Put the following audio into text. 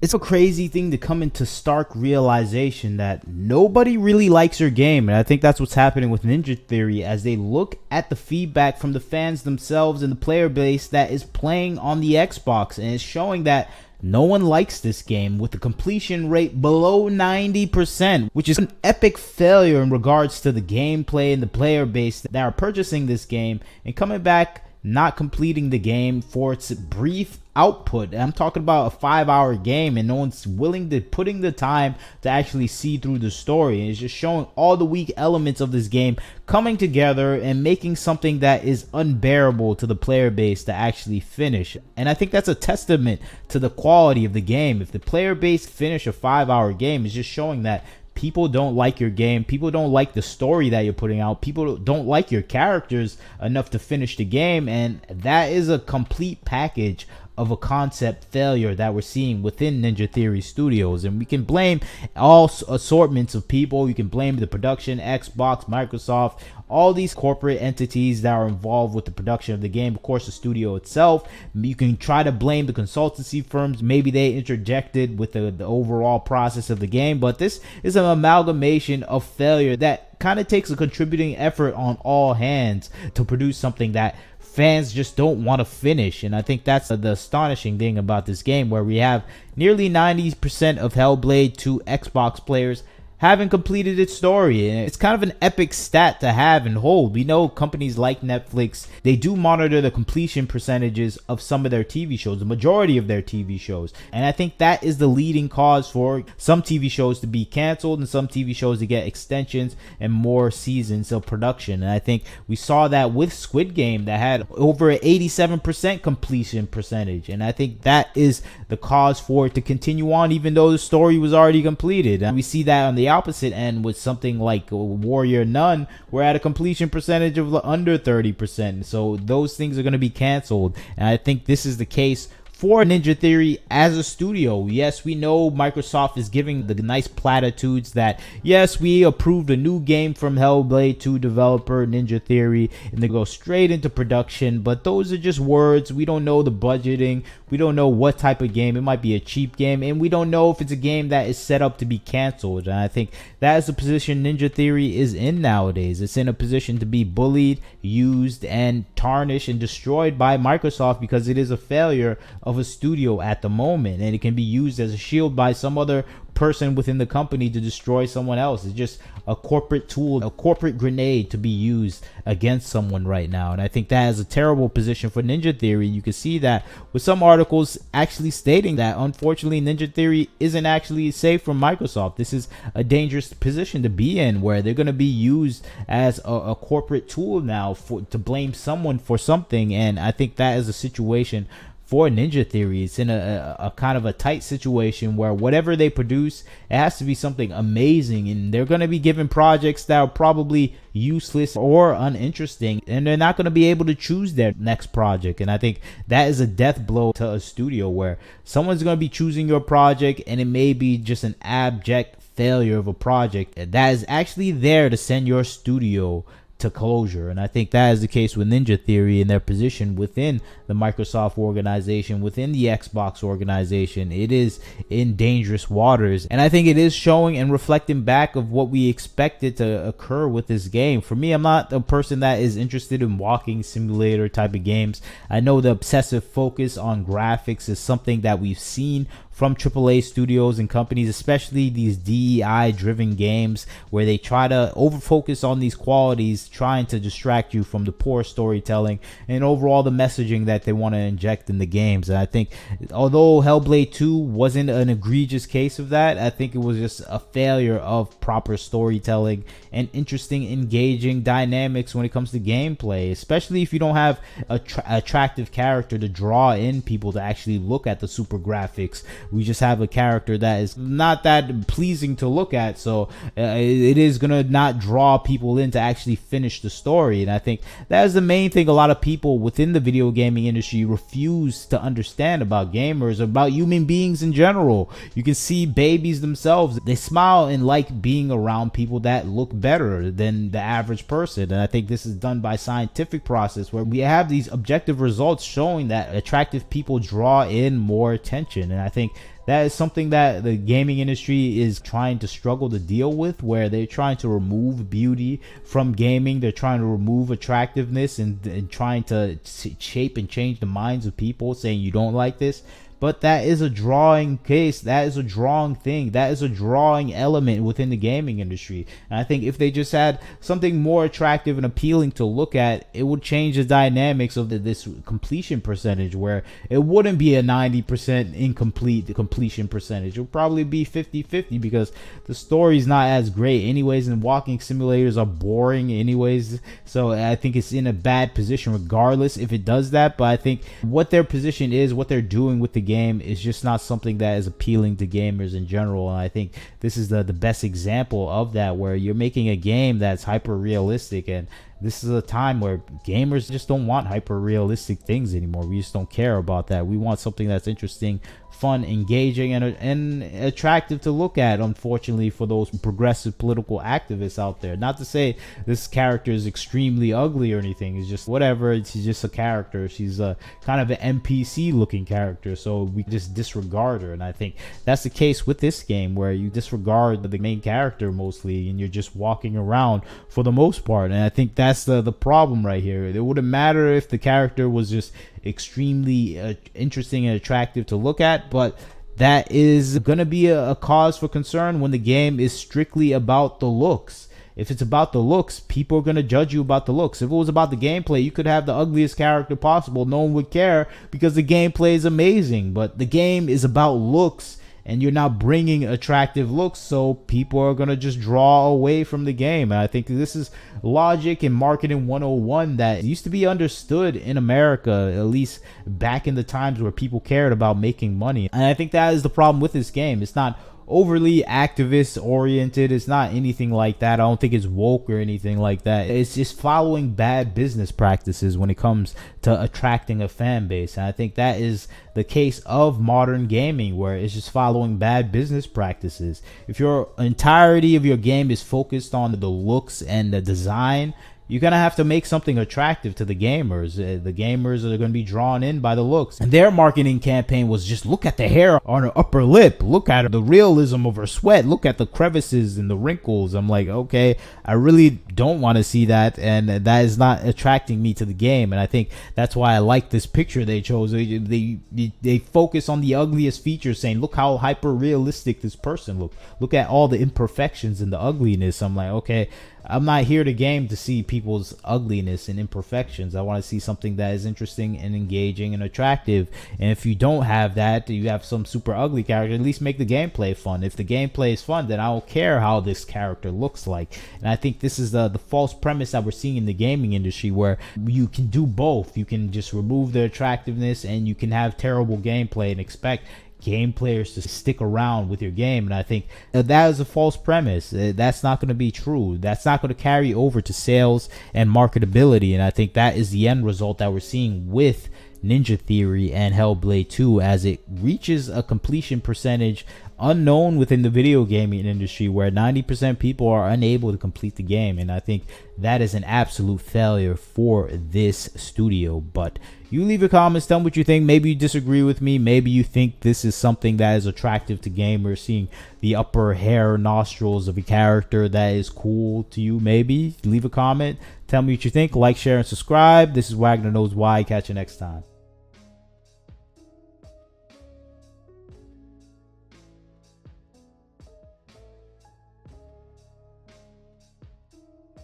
It's a crazy thing to come into stark realization that nobody really likes your game. And I think that's what's happening with Ninja Theory as they look at the feedback from the fans themselves and the player base that is playing on the Xbox. And it's showing that no one likes this game with a completion rate below 90%, which is an epic failure in regards to the gameplay and the player base that are purchasing this game and coming back not completing the game for its brief output. I'm talking about a 5-hour game and no one's willing to putting the time to actually see through the story. And it's just showing all the weak elements of this game coming together and making something that is unbearable to the player base to actually finish. And I think that's a testament to the quality of the game. If the player base finish a 5-hour game, it's just showing that people don't like your game. People don't like the story that you're putting out. People don't like your characters enough to finish the game. And that is a complete package of a concept failure that we're seeing within Ninja Theory Studios. And we can blame all assortments of people. You can blame the production, Xbox, Microsoft, all these corporate entities that are involved with the production of the game. Of course, the studio itself. You can try to blame the consultancy firms. Maybe they interjected with the overall process of the game. But this is an amalgamation of failure that kind of takes a contributing effort on all hands to produce something that fans just don't want to finish. And I think that's the astonishing thing about this game, where we have nearly 90% of Hellblade 2 Xbox players haven't completed its story. And it's kind of an epic stat to have and hold. We know companies like Netflix, they do monitor the completion percentages of some of their TV shows, the majority of their TV shows. And I think that is the leading cause for some TV shows to be canceled and some TV shows to get extensions and more seasons of production. And I think we saw that with Squid Game, that had over an 87% completion percentage. And I think that is the cause for it to continue on, even though the story was already completed. And we see that on the opposite end with something like Warrior Nun. We're at a completion percentage of under 30%. So those things are going to be canceled. And I think this is the case for Ninja Theory as a studio. Yes, we know Microsoft is giving the nice platitudes that, yes, we approved a new game from Hellblade 2 developer Ninja Theory, and they go straight into production. But those are just words. We don't know the budgeting. We don't know what type of game. It might be a cheap game, and we don't know if it's a game that is set up to be canceled. And I think that is the position Ninja Theory is in nowadays. It's in a position to be bullied, used, and tarnished and destroyed by Microsoft because it is a failure of a studio at the moment, and it can be used as a shield by some other person within the company to destroy someone else. It's just a corporate tool, a corporate grenade to be used against someone right now. And I think that is a terrible position for Ninja Theory. You can see that with some articles actually stating that unfortunately Ninja Theory isn't actually safe from Microsoft. This is a dangerous position to be in, where they're going to be used as a corporate tool now to blame someone for something. And I think that is a situation for Ninja Theory. It's in a kind of a tight situation where whatever they produce, it has to be something amazing, and they're going to be given projects that are probably useless or uninteresting, and they're not going to be able to choose their next project. And I think that is a death blow to a studio, where someone's going to be choosing your project and it may be just an abject failure of a project that is actually there to send your studio to closure. And I think that is the case with Ninja Theory and their position within the Microsoft organization, within the Xbox organization. It is in dangerous waters, and I think it is showing and reflecting back of what we expected to occur with this game. For me, I'm not a person that is interested in walking simulator type of games. I know the obsessive focus on graphics is something that we've seen from AAA studios and companies, especially these DEI driven games where they try to over focus on these qualities, trying to distract you from the poor storytelling and overall the messaging that they want to inject in the games. And I think although Hellblade 2 wasn't an egregious case of that, I think it was just a failure of proper storytelling and interesting, engaging dynamics when it comes to gameplay, especially if you don't have a attractive character to draw in people to actually look at the super graphics. We just have a character that is not that pleasing to look at, so it is gonna not draw people in to actually finish the story. And I think that is the main thing a lot of people within the video gaming industry refuse to understand about gamers, about human beings in general. You can see babies themselves, they smile and like being around people that look better than the average person. And I think this is done by scientific process, where we have these objective results showing that attractive people draw in more attention. And I think that is something that the gaming industry is trying to struggle to deal with, where they're trying to remove beauty from gaming. They're trying to remove attractiveness and trying to shape and change the minds of people, saying you don't like this. But that is a drawing case. That is a drawing thing. That is a drawing element within the gaming industry. And I think if they just had something more attractive and appealing to look at, it would change the dynamics of this completion percentage, where it wouldn't be a 90% incomplete completion percentage. It would probably be 50-50 because the story's not as great anyways, and walking simulators are boring anyways. So I think it's in a bad position regardless if it does that. But I think what their position is, what they're doing with the game is just not something that is appealing to gamers in general. And I think this is the best example of that, where you're making a game that's hyper realistic, and this is a time where gamers just don't want hyper realistic things anymore. We just don't care about that. We want something that's interesting, fun, engaging, and attractive to look at, unfortunately, for those progressive political activists out there. Not to say this character is extremely ugly or anything. It's just whatever. She's just a character. She's a kind of an NPC looking character, so we just disregard her. And I think that's the case with this game, where you disregard the main character mostly, and you're just walking around for the most part. And I think that's the problem right here. It wouldn't matter if the character was just extremely interesting and attractive to look at, but that is going to be a cause for concern when the game is strictly about the looks. If it's about the looks, people are going to judge you about the looks. If it was about the gameplay, you could have the ugliest character possible. No one would care because the gameplay is amazing. But the game is about looks, and you're not bringing attractive looks, so people are going to just draw away from the game. And I think this is logic and marketing 101 that used to be understood in America, at least back in the times where people cared about making money. And I think that is the problem with this game. It's not overly activist oriented. It's not anything like that. I don't think it's woke or anything like that. It's just following bad business practices when it comes to attracting a fan base. And I think that is the case of modern gaming, where it's just following bad business practices. If your entirety of your game is focused on the looks and the design, you're going to have to make something attractive to the gamers. The gamers are going to be drawn in by the looks. And their marketing campaign was just look at the hair on her upper lip. Look at the realism of her sweat. Look at the crevices and the wrinkles. I'm like, okay, I really don't want to see that. And that is not attracting me to the game. And I think that's why I like this picture they chose. They focus on the ugliest features, saying, look how hyper realistic this person looks. Look at all the imperfections and the ugliness. I'm like, okay, I'm not here to game to see people's ugliness and imperfections. I want to see something that is interesting and engaging and attractive. And if you don't have that, you have some super ugly character, at least make the gameplay fun. If the gameplay is fun, then I don't care how this character looks like. And I think this is the false premise that we're seeing in the gaming industry, where you can do both. You can just remove the attractiveness, and you can have terrible gameplay and expect game players to stick around with your game. And I think that is a false premise. That's not going to be true. That's not going to carry over to sales and marketability. And I think that is the end result that we're seeing with Ninja Theory and Hellblade 2, as it reaches a completion percentage unknown within the video gaming industry, where 90% people are unable to complete the game. And I think that is an absolute failure for this studio. But you leave your comments, tell me what you think. Maybe you disagree with me. Maybe you think this is something that is attractive to gamers, seeing the upper hair nostrils of a character that is cool to you. Maybe leave a comment, tell me what you think. Like, share, and subscribe. This is Wagner Knows Why. Catch you next time.